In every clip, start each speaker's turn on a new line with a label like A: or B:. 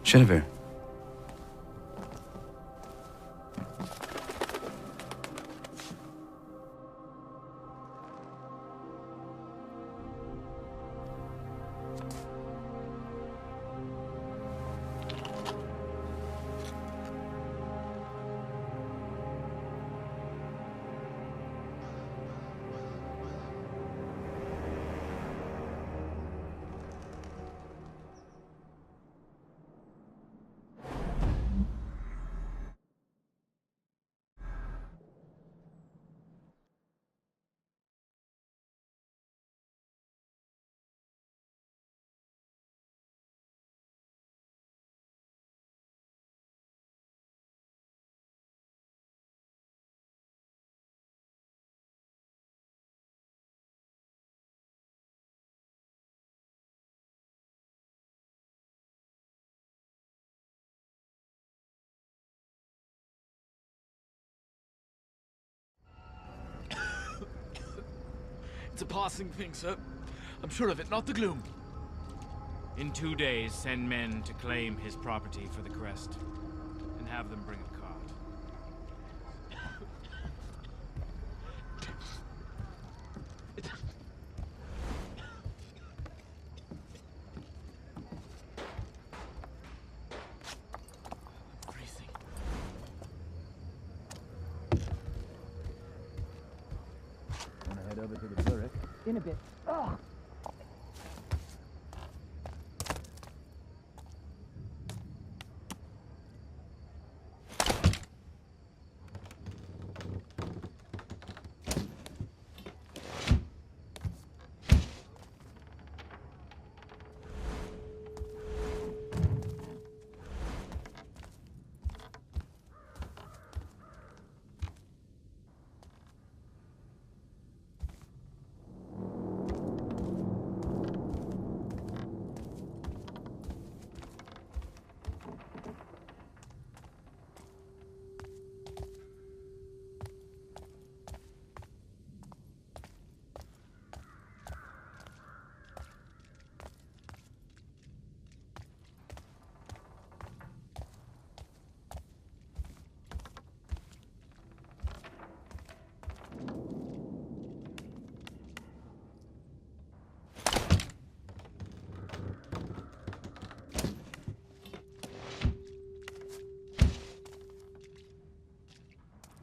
A: Genevieve.
B: It's a passing thing, sir. I'm sure of it, not the gloom.
C: In 2 days, send men to claim his property for the crest, and have them bring a cart.
B: I'm freezing.
D: Wanna head over to the turret?
E: In a bit. Ugh.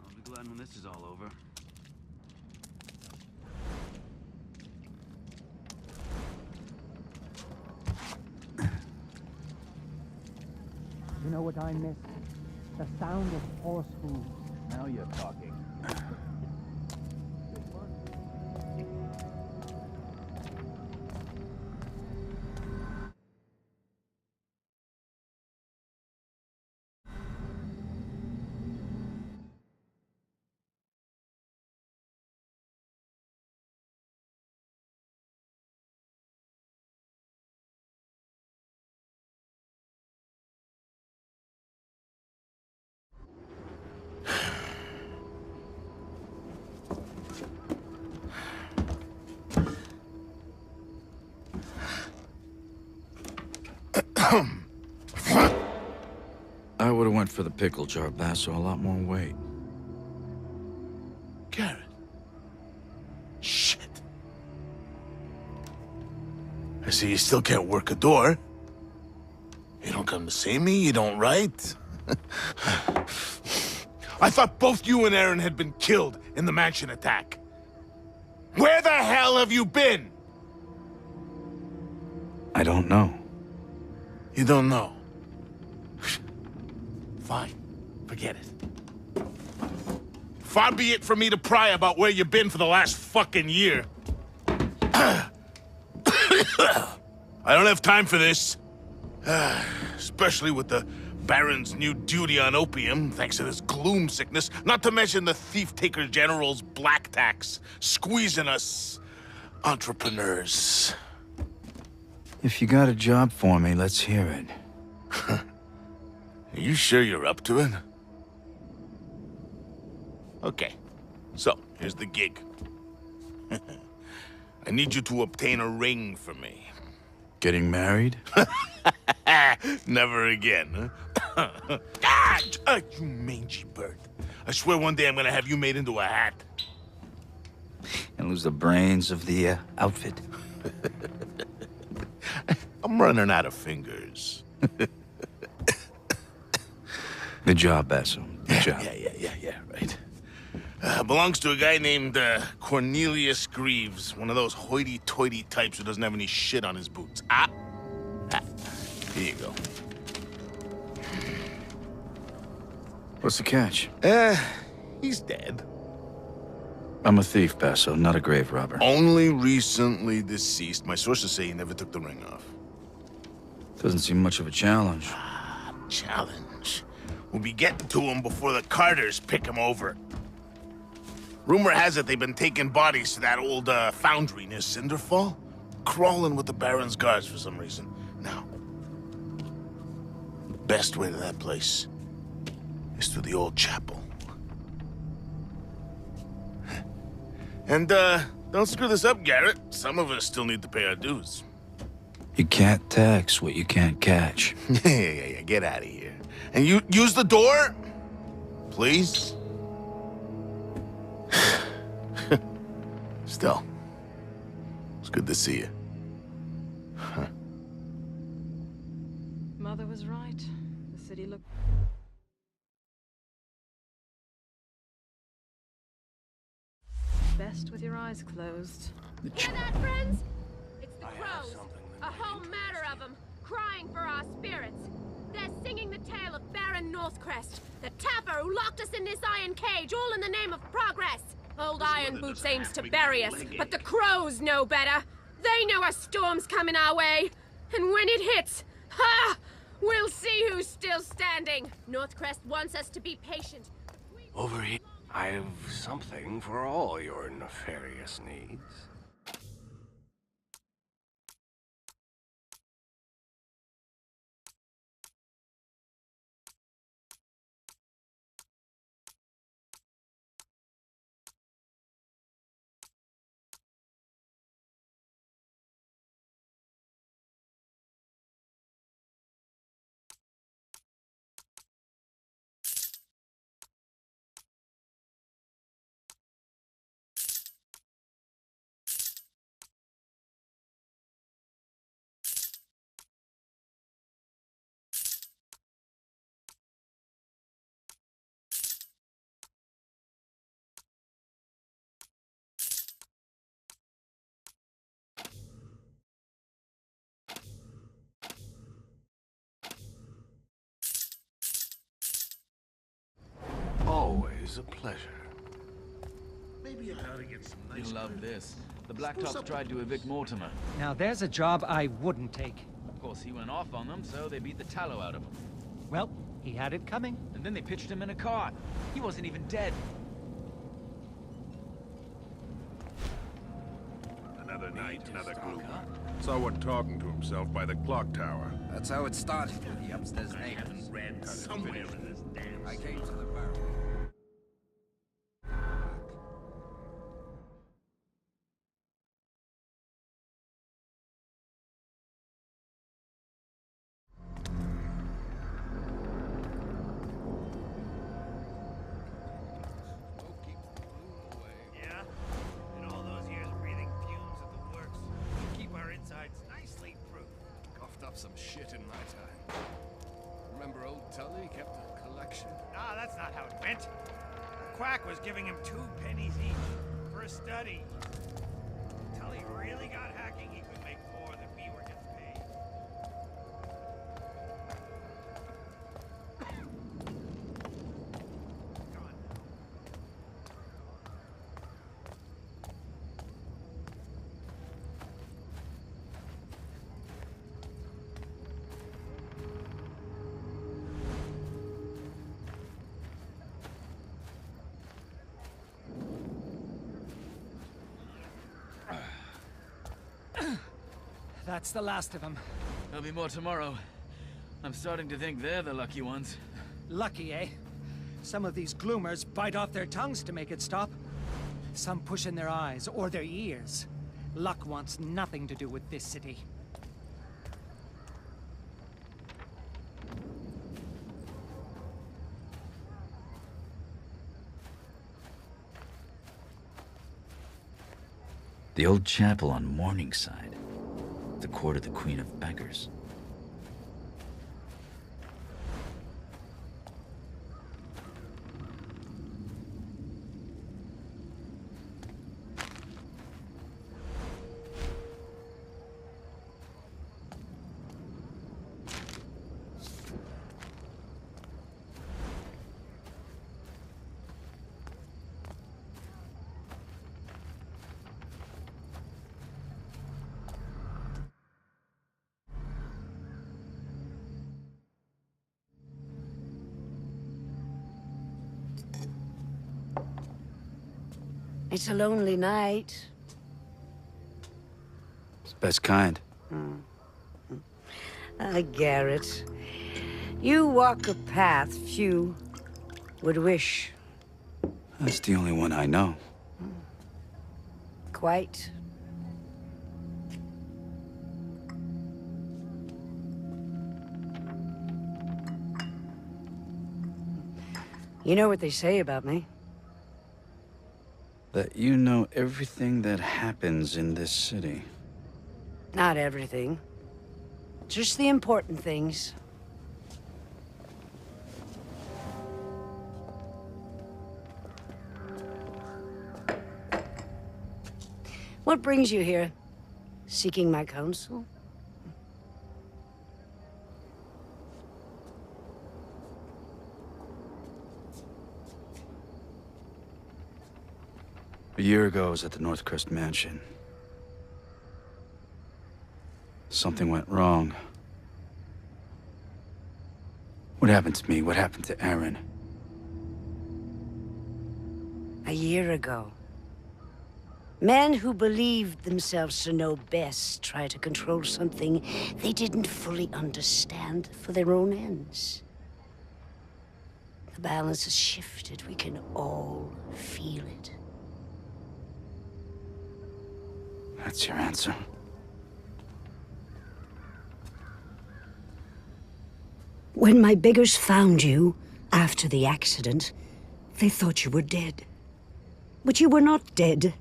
C: I'll be glad when this is all over.
E: You know what I miss? The sound of horse hooves.
D: Now you're talking.
A: I would have went for the pickle jar, Basso. A lot more weight.
F: Garrett. Shit. I see you still can't work a door. You don't come to see me, you don't write. I thought both you and Aaron had been killed in the mansion attack. Where the hell have you been?
A: I don't know.
F: You don't know. Fine. Forget it. Far be it for me to pry about where you've been for the last fucking year. I don't have time for this. Especially with the Baron's new duty on opium, thanks to this gloom sickness, not to mention the Thief-Taker General's black tax, squeezing us entrepreneurs.
A: If you got a job for me, let's hear it.
F: Are you sure you're up to it? Okay, so here's the gig. I need you to obtain a ring for me.
A: Getting married?
F: Never again, huh? You mangy bird. I swear one day I'm gonna have you made into a hat.
A: And lose the brains of the outfit.
F: I'm running out of fingers.
A: Good job, Basso. Good job.
F: Yeah, right. Belongs to a guy named Cornelius Greaves, one of those hoity-toity types who doesn't have any shit on his boots. Here you go.
A: What's the catch?
F: He's dead.
A: I'm a thief, Basso, not a grave robber.
F: Only recently deceased. My sources say he never took the ring off.
A: Doesn't seem much of a challenge.
F: Challenge. We'll be getting to him before the Carters pick him over. Rumor has it they've been taking bodies to that old foundry near Cinderfall. Crawling with the Baron's guards for some reason. Now, the best way to that place is through the old chapel. And, don't screw this up, Garrett. Some of us still need to pay our dues.
A: You can't tax what you can't catch.
F: Yeah. Get out of here. And you use the door? Please? Still, it's good to see you.
G: Mother was right. The city looked... best with your eyes closed.
H: Hear that, friends? It's the crows. A whole matter of them, crying for our spirits. They're singing the tale of Baron Northcrest, the tapper who locked us in this iron cage, all in the name of progress. Old Iron Boots aims to bury us, but the crows know better. They know a storm's coming our way. And when it hits, we'll see who's still standing. Northcrest wants us to be patient.
I: Over here, I've something for all your nefarious needs. Always a pleasure.
F: Maybe I ought to get some nice...
B: You'll love this. The Blacktops tried to evict Mortimer.
E: Now there's a job I wouldn't take.
B: Of course, he went off on them, so they beat the tallow out of him.
E: Well, he had it coming.
B: And then they pitched him in a cart. He wasn't even dead.
J: Another night, another gloom. Someone talking to himself by the clock tower.
K: That's how it started with the upstairs neighbors.
F: Read somewhere in this damn...
K: I came to the bar.
I: Some shit in my time. Remember old Tully kept a collection?
L: Nah, that's not how it went. The quack was giving him 2 pennies each for a study. Tully really got hacking, he could make more than we were getting paid.
E: That's the last of them.
B: There'll be more tomorrow. I'm starting to think they're the lucky ones.
E: Lucky, eh? Some of these gloomers bite off their tongues to make it stop. Some push in their eyes or their ears. Luck wants nothing to do with this city.
A: The old chapel on Morningside. The court of the Queen of Beggars.
M: It's a lonely night.
A: It's the best kind.
M: Garrett. You walk a path few would wish.
A: That's the only one I know.
M: Quite. You know what they say about me?
A: That you know everything that happens in this city.
M: Not everything. Just the important things. What brings you here? Seeking my counsel?
A: A year ago, I was at the Northcrest Mansion. Something went wrong. What happened to me? What happened to Aaron?
M: A year ago. Men who believed themselves to know best try to control something they didn't fully understand for their own ends. The balance has shifted. We can all feel it.
A: That's your answer?
M: When my beggars found you, after the accident, they thought you were dead. But you were not dead.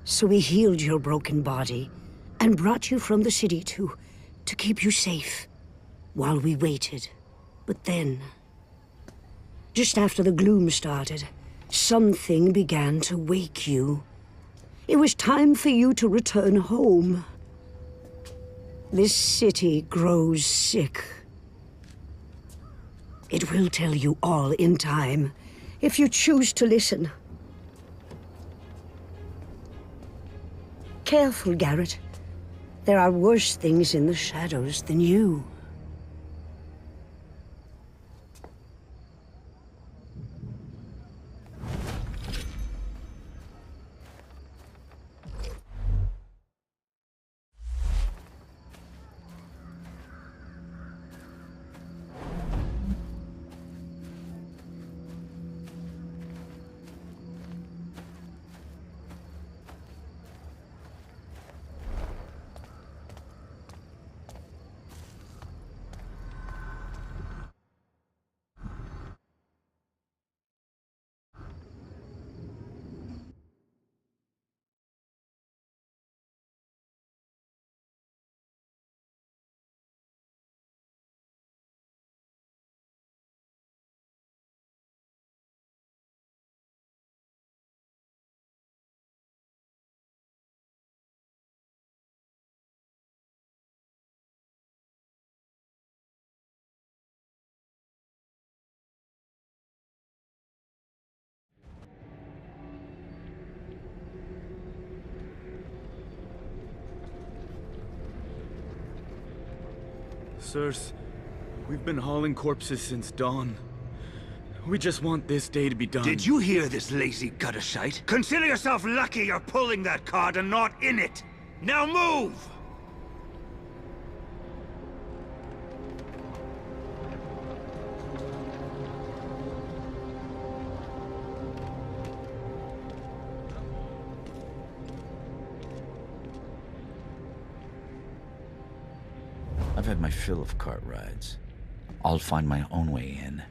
M: So we healed your broken body, and brought you from the city to keep you safe, while we waited. But then, just after the gloom started, something began to wake you. It was time for you to return home. This city grows sick. It will tell you all in time, if you choose to listen. Careful, Garrett. There are worse things in the shadows than you.
B: Sirs, we've been hauling corpses since dawn. We just want this day to be done.
L: Did you hear this lazy gutter shite? Consider yourself lucky you're pulling that card and not in it! Now move!
A: I've had my fill of cart rides. I'll find my own way in.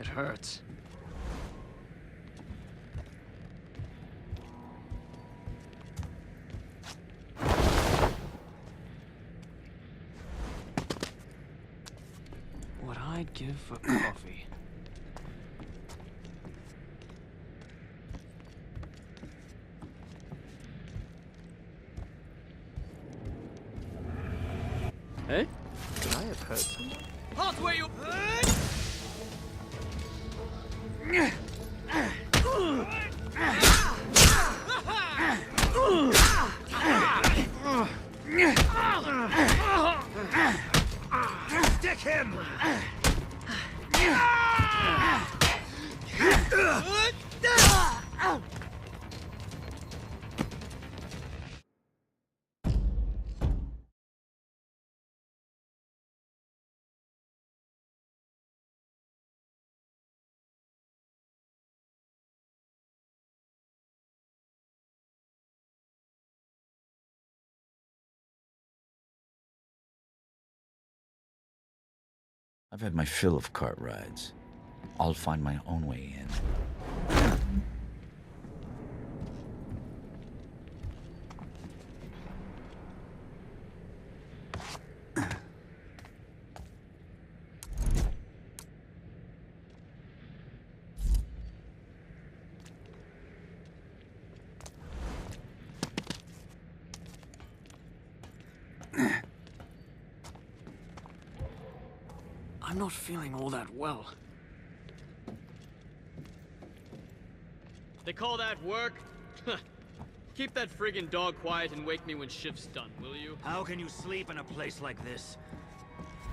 N: It hurts. What I'd give for coffee. Hey? Could I have heard something?
C: Halt where you...
L: Stick him!
A: I've had my fill of cart rides. I'll find my own way in.
N: I'm not feeling all that well.
C: They call that work? Keep that friggin' dog quiet and wake me when shift's done, will you?
L: How can you sleep in a place like this?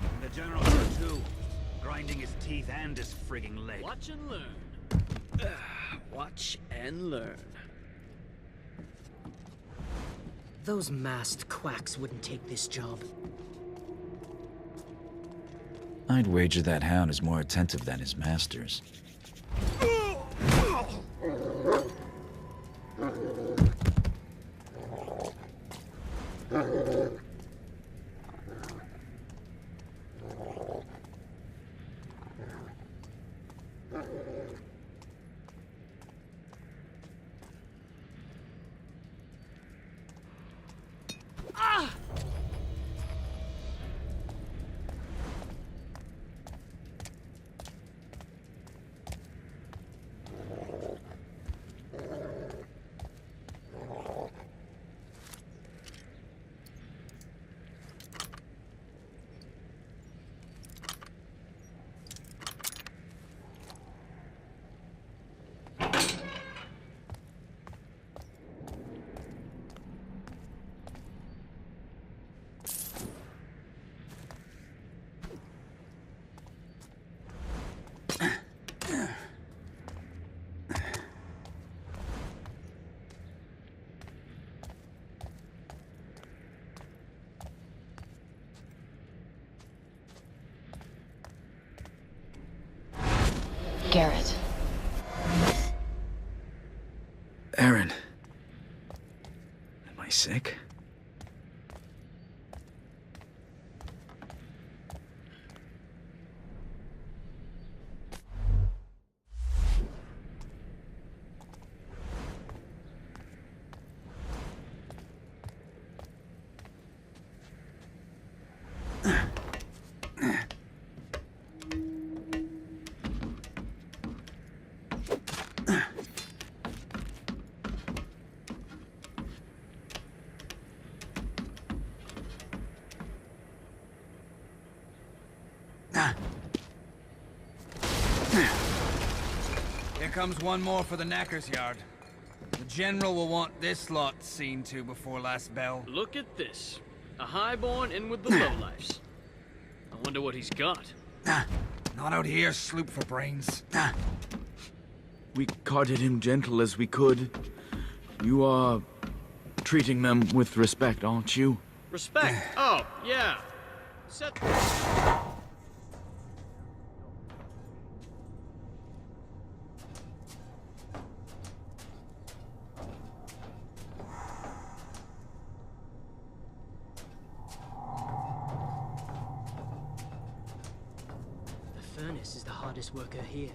L: And the general's here too, grinding his teeth and his frigging leg.
C: Watch and learn.
N: Watch and learn.
E: Those masked quacks wouldn't take this job.
A: I'd wager that hound is more attentive than his masters.
O: Garrett.
A: Erin. Am I sick?
K: Here comes one more for the knacker's yard. The general will want this lot seen to before last bell.
C: Look at this. A highborn in with the lowlifes. I wonder what he's got.
K: Not out here, sloop for brains.
B: We carted him gentle as we could. You are treating them with respect, aren't you?
C: Respect? Oh, yeah. Set...
P: furnace is the hardest worker here.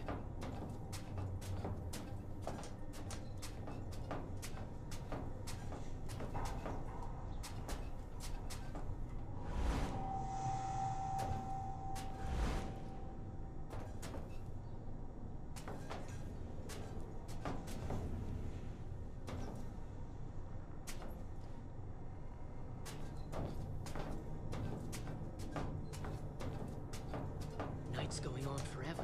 P: Night's going on forever.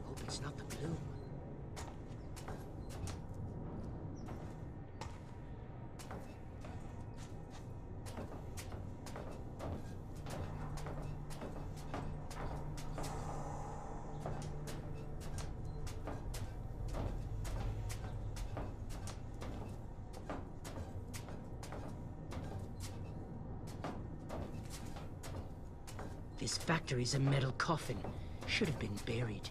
P: Hope it's not the gloom. This factory's a metal coffin. Should have been buried.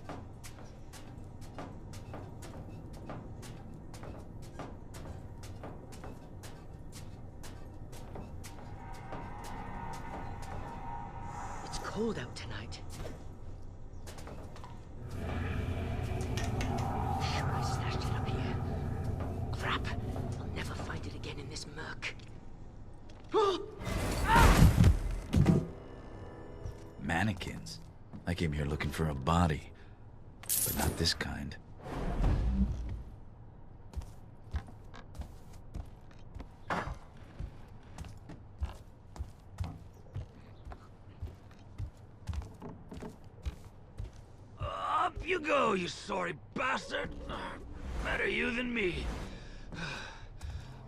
P: It's cold out tonight. Sure I stashed it up here. Crap. I'll never find it again in this murk.
A: Mannequins. I came here looking for a body, but not this kind.
Q: Up you go, you sorry bastard! Better you than me.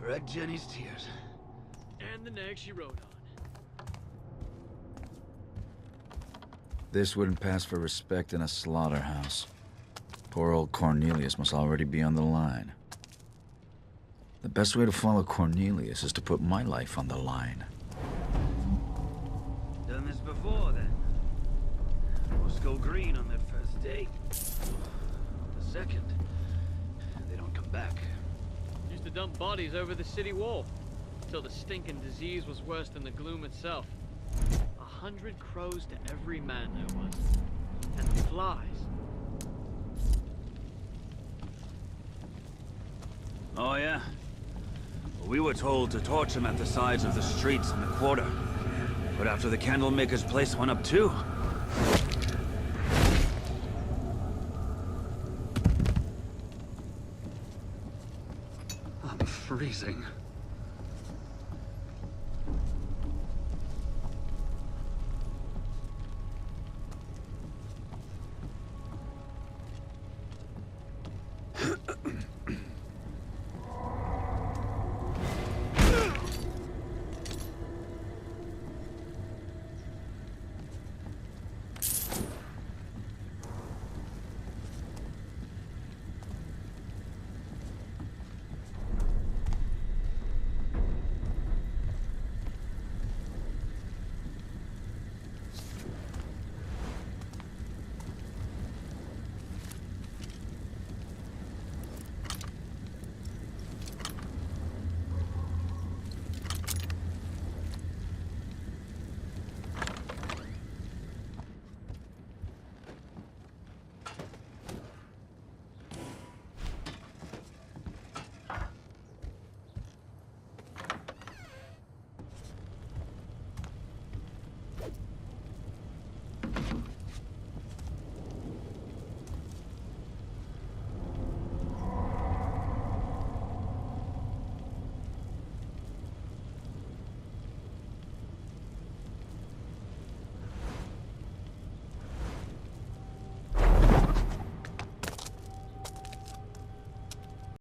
Q: Read Jenny's tears.
C: And the nag she rode on.
A: This wouldn't pass for respect in a slaughterhouse. Poor old Cornelius must already be on the line. The best way to follow Cornelius is to put my life on the line.
Q: Done this before, then. Must go green on that first date. The second, they don't come back.
C: Used to dump bodies over the city wall. Till the stinking disease was worse than the gloom itself. 100 crows to every man there was. And flies.
Q: Oh, yeah? Well, we were told to torch them at the sides of the streets in the quarter. But after the Candlemaker's place went up too.
I: I'm freezing.